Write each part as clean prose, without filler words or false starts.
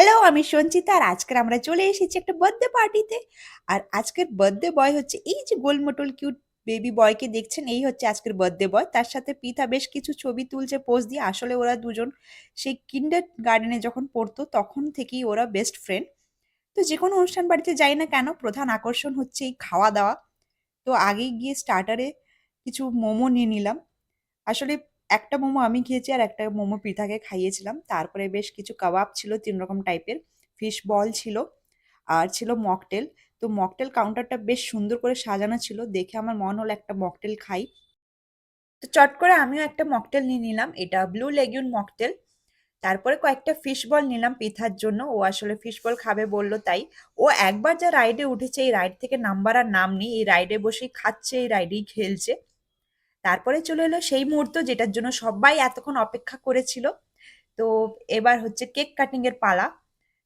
Hello, আমি সঞ্চিতা। আর আজকের আমরা চলে এসেছি একটা বার্থডে পার্টিতে। আর আজকের বার্থডে বয় হচ্ছে এই যে গোলমটোল কিউট বেবি বয়কে দেখছেন, এই হচ্ছে আজকের বার্থডে বয়। তার সাথে পিতা বেশ কিছু ছবি তুলছে পোজ দিয়ে। আসলে ওরা দুজন সেই কিন্ডার গার্ডেনে যখন পড়তো তখন থেকেই ওরা বেস্ট ফ্রেন্ড। তো যে কোনো অনুষ্ঠান বাড়িতে যাই না কেন, প্রধান আকর্ষণ হচ্ছে এই খাওয়া দাওয়া। তো আগে গিয়ে স্টার্টারে কিছু মোমো নিয়ে নিলাম। আসলে একটা মোমো আমি খেয়েছি আর একটা মোমো পৃথাকে খাইয়েছিলাম। তারপরে বেশ কিছু কাবাব ছিল ৩ রকম টাইপের, ফিশ বল ছিল আর ছিল মকটেল। তো মকটেল কাউন্টারটা বেশ সুন্দর করে সাজানো ছিল। দেখে আমার মনে হলো একটা মকটেল খাই। তো চট করে আমিও একটা মকটেল নিয়ে নিলাম। এটা ব্লু লেগুন মকটেল। তারপরে কয়েকটা ফিশ বল নিলাম পৃথার জন্য। ও আসলে ফিশ বল খাবে বলল তাই। ও একবার যা রাইডে উঠেছে, এই রাইড থেকে নামবার আর নাম নেই। এই রাইডে বসেই খাচ্ছে, এই রাইডেই খেলছে। তারপরে চলে এলো সেই মুহূর্ত যেটার জন্য সবাই এতক্ষণ অপেক্ষা করেছিল। তো এবার হচ্ছে কেক কাটিং এর পালা।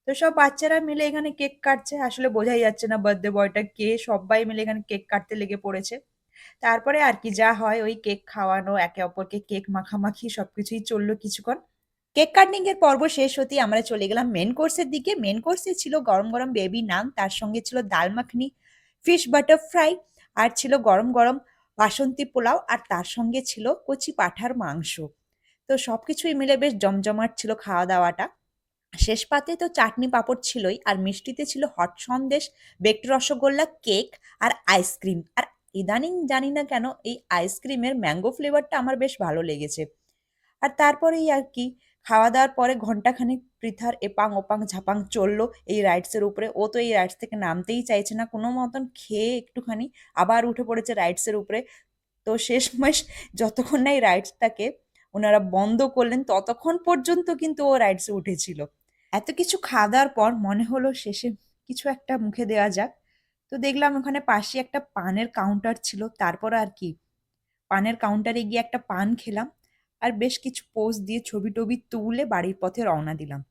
তো সব বাচ্চারা মিলে এখানে কেক কাটছে। আসলে বোঝাই যাচ্ছে না বার্থডে বয়টা কে, সবাই মিলে এখানে কেক কাটতে লেগে পড়েছে। তারপরে আর কি যা হয়, ওই কেক খাওয়ানো, একে অপরকে কেক মাখামাখি সবকিছুই চললো কিছুক্ষণ। কেক কাটিং এর পর্ব শেষ হতেই আমরা চলে গেলাম মেন কোর্সের দিকে। মেন কোর্সে ছিল গরম গরম বেবি নান, তার সঙ্গে ছিল ডাল মাখনি, ফিশ বাটার ফ্রাই, আর ছিল গরম গরম বাসন্তী পোলাও, আর তার সঙ্গে ছিল কচি পাঁঠার মাংস। তো সবকিছুই মিলে বেশ জমজমাট ছিল খাওয়া দাওয়াটা। শেষ পাতে তো চাটনি পাঁপড় ছিলই, আর মিষ্টিতে ছিল hot sandesh, baked rosogolla, cake আর আইসক্রিম। আর ইদানিং জানি না কেন এই আইসক্রিমের ম্যাঙ্গো ফ্লেভারটা আমার বেশ ভালো লেগেছে। আর তারপরেই আর কি খাওয়া-দাওয়ার পরে ঘন্টাখানেক পৃথার এপাং ওপাং ঝাপাং চললো এই রাইডস এর উপরে। ও তো এই রাইডস থেকে নামতেই চাইছে না। কোনো মতন খেয়ে একটুখানি আবার উঠে পড়েছে রাইডস এর উপরে। তো শেষমেশ যতক্ষণ না এই রাইডসটাকে ওনারা বন্ধ করলেন, ততক্ষণ পর্যন্ত কিন্তু ও রাইডসে উঠেছিল। এত কিছু খাওয়া-দাওয়ার পর মনে হলো শেষে কিছু একটা মুখে দেওয়া যাক। তো দেখলাম ওখানে পাশে একটা পানের কাউন্টার ছিল। তারপর আর কি পানের কাউন্টারে গিয়ে একটা পান খেলাম। আর বেশ কিছু পোজ দিয়ে ছবি-টবি তুলে বাড়ির পথে রওনা দিলাম।